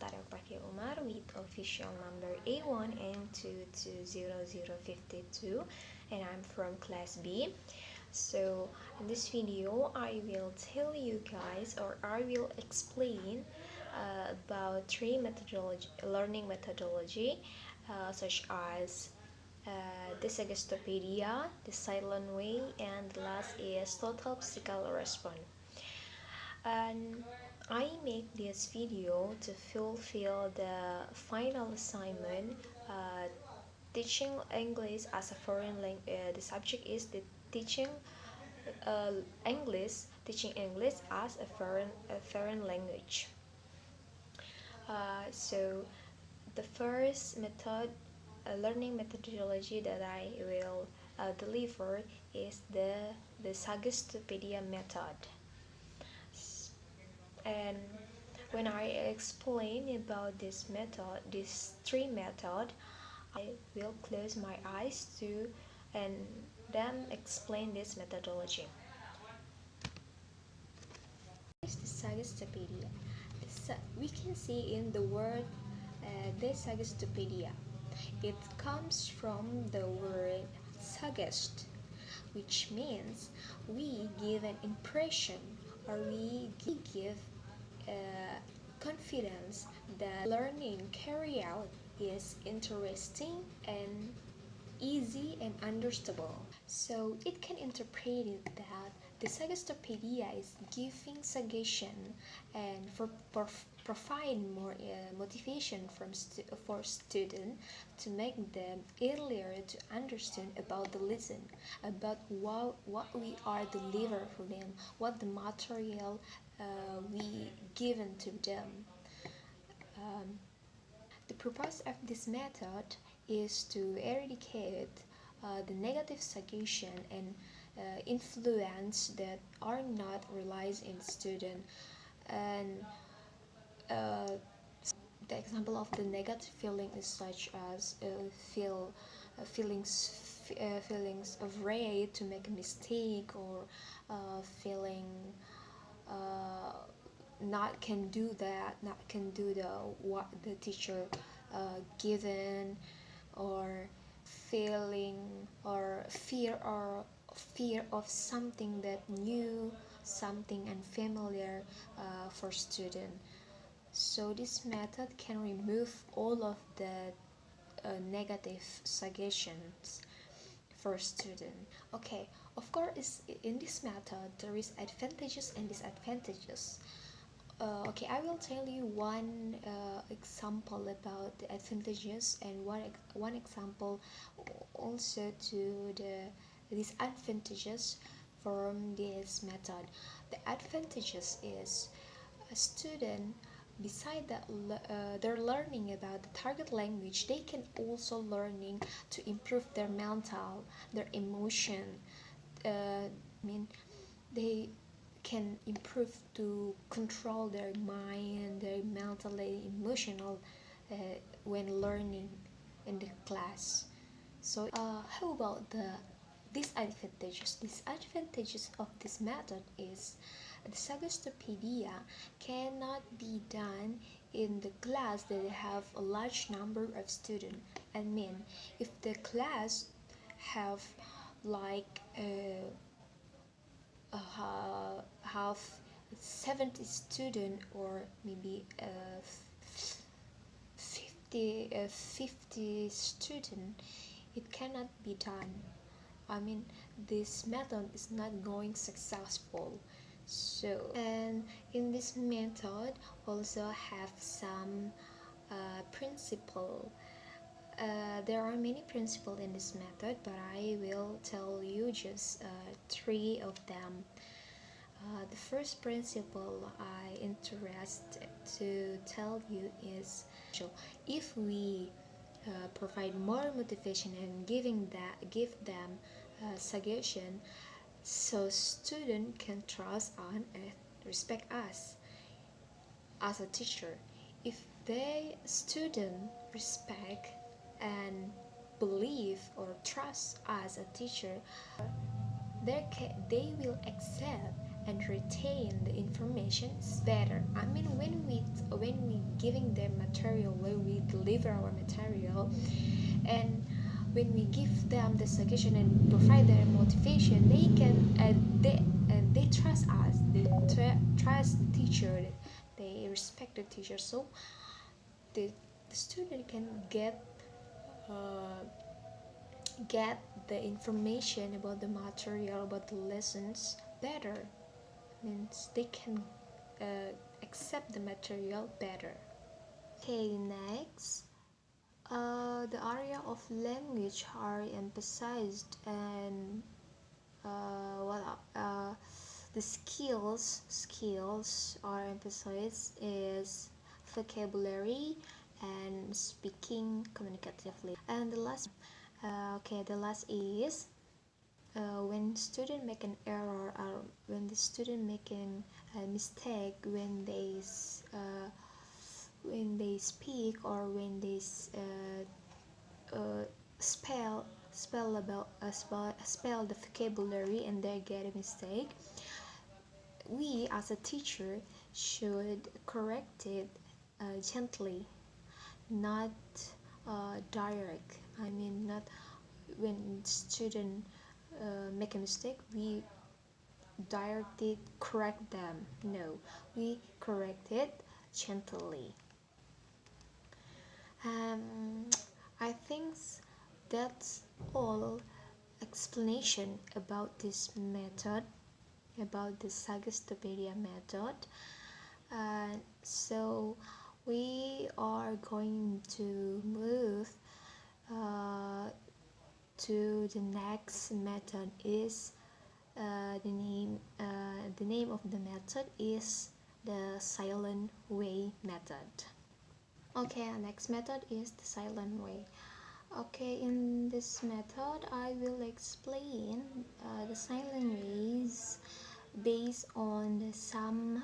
Mentari Oktavia Umar with official number A1M220052, and I'm from class B. So in this video I will tell you guys, or I will explain about three learning methodology, such as the Suggestopedia, the silent way, and the last is total physical response. And I make this video to fulfill the final assignment, teaching English as a foreign language. The subject is the teaching uh, teaching English as a foreign language. So the first learning methodology that I will deliver is the Suggestopedia method. And when I explain about this method, these three methods, I will close my eyes to and then explain this methodology. The Suggestopedia. We can see in the word the Suggestopedia. It comes from the word suggest, which means we give an impression, or we give confidence that learning carry out is interesting and easy and understandable. So it can interpret it that the Suggestopedia is giving suggestion and provide more motivation for students to make them earlier to understand about the lesson, about what we are deliver for them, what the material we given to them. The purpose of this method is to eradicate the negative suggestion and influence that are not realized in student. And the example of the negative feeling is such as feelings afraid to make a mistake, or feeling not can do what the teacher given, or feeling or fear of something that new, something unfamiliar for student. So this method can remove all of the negative suggestions for student. Okay, of course in this method there is advantages and disadvantages. Okay, I will tell you one example about the advantages, and one example also to the disadvantages from this method. The advantages is a student, beside that they're learning about the target language, they can also learning to improve their mental, their emotion. They can improve to control their mind, their mentally emotional when learning in the class. So how about the disadvantages? Disadvantages of this method is the Suggestopedia cannot be done in the class that have a large number of students. I mean, if the class have like have 70 students, or maybe 50 students, it cannot be done. I mean, this method is not going successful. So, and in this method also have some principle. There are many principles in this method, but I will tell you just three of them. The first principle I interested to tell you is, if we provide more motivation and give them suggestion, so student can trust on and respect us as a teacher. If the student respect and believe or trust as a teacher, they will accept and retain the information is better. I mean, when we giving them material, when we deliver our material, and when we give them the suggestion and provide their motivation, they can they trust us. They trust the teacher. They respect the teacher. So the student can uh, get the information about the material, about the lessons better. Means they can accept the material better. Okay, next, the area of language are emphasized, and the skills are emphasized is vocabulary and speaking communicatively. And the last is when student make an error, or when the student making a mistake when they speak, or when they spell the vocabulary and they get a mistake, we as a teacher should correct it gently, not direct. I mean, not when student make a mistake, we directly correct them. No, we correct it gently. I think that's all explanation about this method, about the Sagastopedia method. So we are going to move to the next method. Is the name of the method is the silent way method. Okay, our next method is the silent way. Okay, in this method I will explain the silent ways based on some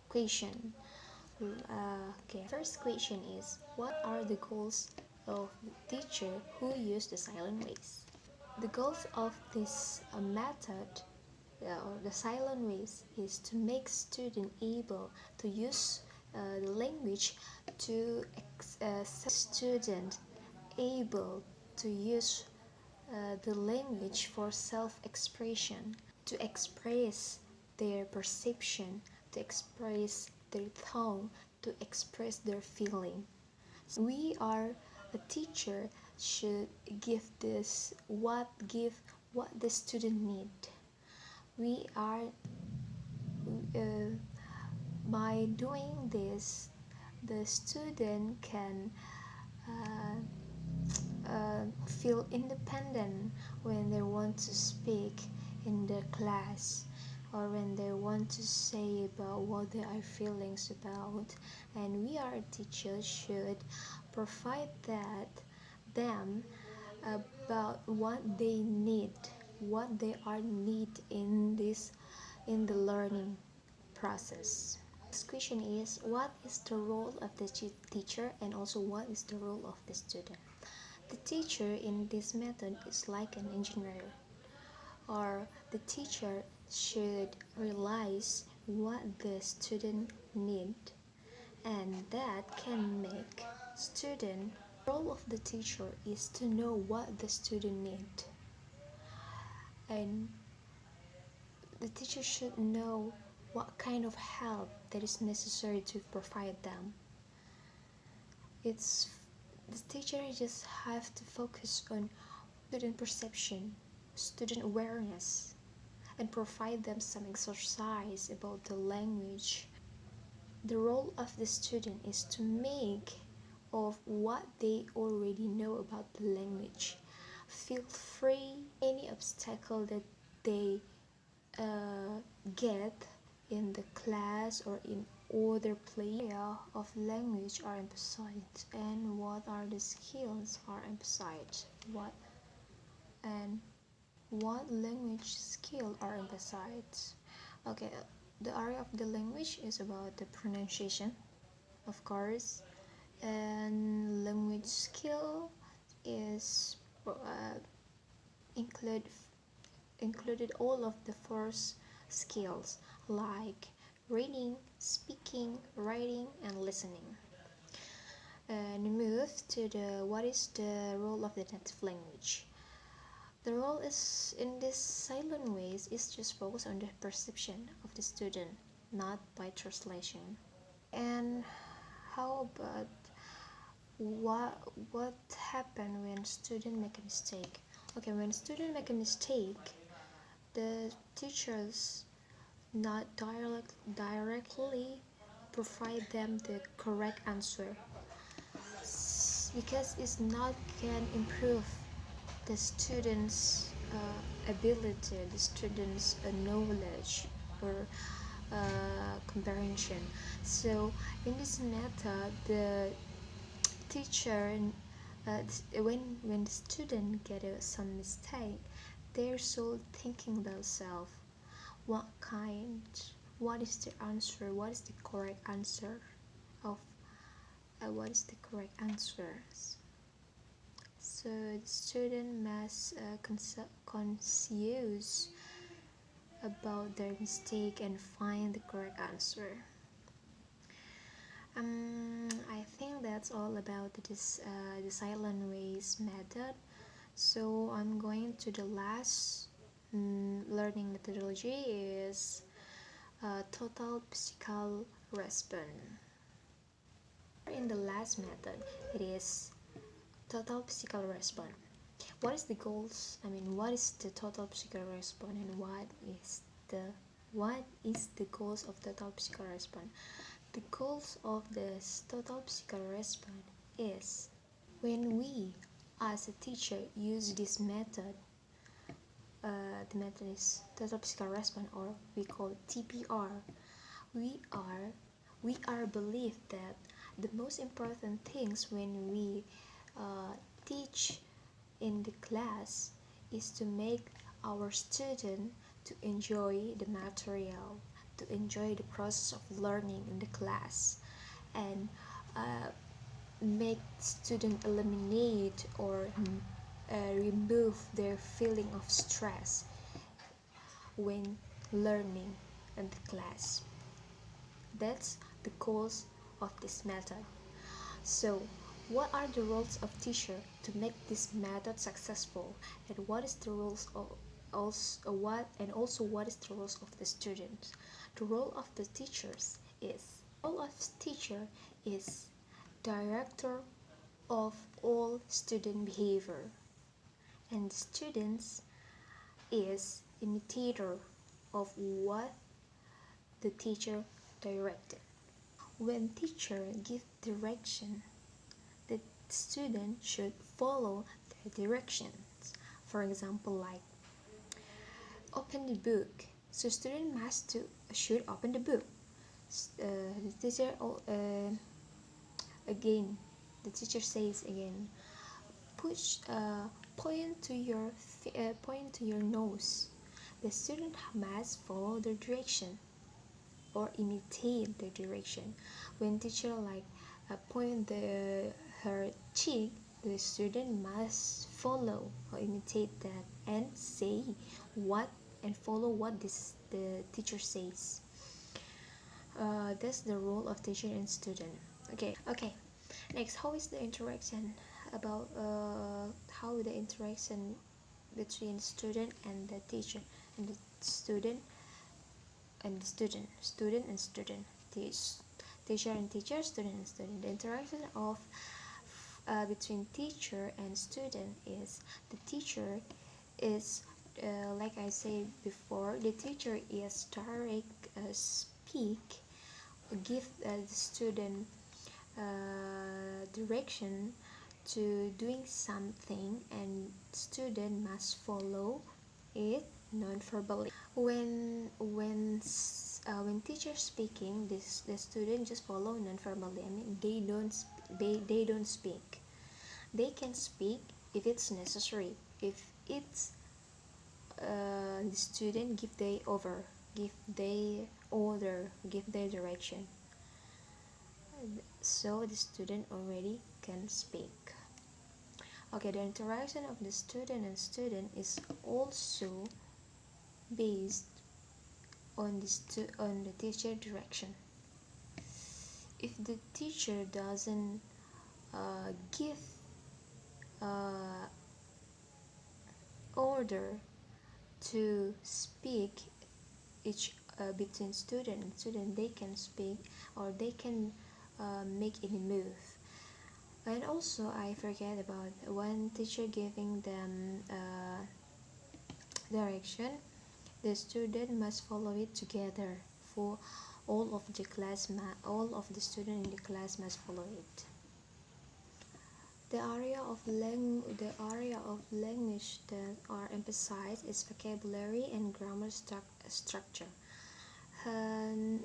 question. Okay, first question is, what are the goals of the teacher who use the silent ways? The goals of this method or the silent ways is to make student able to use the language to student able to use the language for self-expression, to express their perception, to express their thought, to express their feeling. So we are a teacher should give what the student need. We are by doing this, the student can feel independent when they want to speak in the class, or when they want to say about what they are feelings about. And we are teachers should provide them about what they need, what they are need in the learning process. Next question is, what is the role of the teacher, and also what is the role of the student? The teacher in this method is like an engineer, or the teacher should realize what the student need, and that can make student. The role of the teacher is to know what the student need, and the teacher should know what kind of help that is necessary to provide them. The teacher just have to focus on student perception, student awareness, and provide them some exercise about the language. The role of the student is to make of what they already know about the language. Feel free any obstacle that they get in the class or in other area of language are emphasized, and what are the skills are emphasized, what language skill are emphasized. Okay, the area of the language is about the pronunciation, of course, and language skill is included all of the first skills like reading, speaking, writing, and listening. And move to the what is the role of the native language. The role is in this silent ways is just focused on the perception of the student, not by translation. And how about what happen when student make a mistake? Okay, when student make a mistake, the teachers not directly provide them the correct answer because it's not can improve the students' ability, the students' knowledge or comprehension. So in this method, the teacher when the student get some mistake, they're so thinking themselves what kind, what is the answer, what is the correct answer of what is the correct answers. So the student must conscious about their mistake and find the correct answer. I think that's all about this the silent ways method. So I'm going to the last learning methodology is total physical response. In the last method, it is total physical response. What is the goals? What is the total physical response, and what is the goals of total physical response? The goals of this total physical response is when we, as a teacher, use this method. The method is total physical response, or we call TPR. We are believed that the most important things when we teach in the class is to make our student to enjoy the material, to enjoy the process of learning in the class, and make student eliminate or remove their feeling of stress when learning in the class. That's the goals of this method. So what are the roles of teacher to make this method successful, and what is the roles of also what is the roles of the students? The role of the teachers is director of all student behavior, and the students is imitator of what the teacher directed. When teacher give direction, the student should follow the directions. For example, like open the book. So student should open the book. The teacher again. The teacher says again, push point to your nose. The student must follow the direction or imitate the direction. When teacher point her cheek, the student must follow or imitate that and say what and follow what the teacher says. That's the role of teacher and student. Okay. Next, how is the interaction about how the interaction between student and the teacher, and the student and student, teacher and teacher, student and student. The interaction of between teacher and student is the teacher is like I said before, the teacher is direct give the student direction to doing something, and student must follow it non-verbally. When teacher speaking, the student just follow non-verbally. They don't speak. They can speak if it's necessary. If it's the student give their order, give their direction, so the student already can speak. Okay, the interaction of the student and student is also based on the teacher direction. If the teacher doesn't give uh, order to speak each between student and student, they can speak or they can make any move. And also I forget about when teacher giving them direction, the student must follow it together. For all of the student in the class must follow it. The area of language that are emphasized is vocabulary and grammar structure. And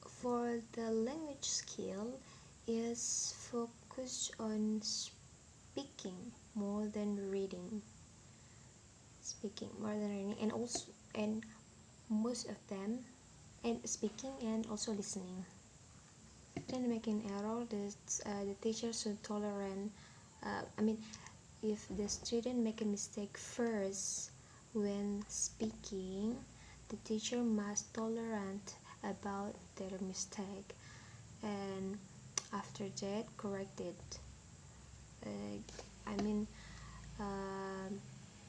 for the language skill is focused on speaking more than reading. And also and most of them and speaking and also listening. Then making error, the teacher should tolerate. If the student make a mistake first when speaking, the teacher must tolerant about their mistake, and after that correct it. I mean,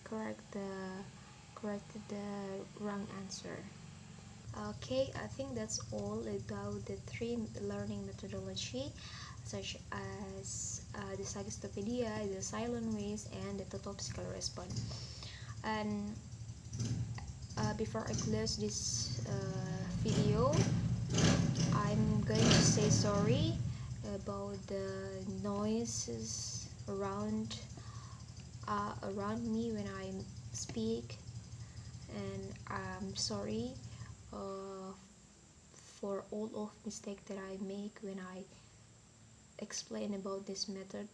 correct the wrong answer. Okay, I think that's all about the three learning methodology, such as the Sagistopedia, the silent ways, and the tautopsical response. And before I close this video, I'm going to say sorry about the noises around me when I speak, and I'm sorry for all of mistake that I make when I explain about this method,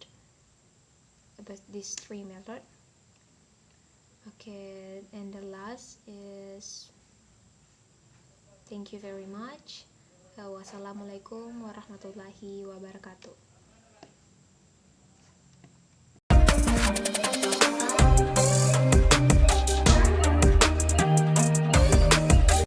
about these three method. Okay, and the last is thank you very much. Wassalamualaikum warahmatullahi wabarakatuh.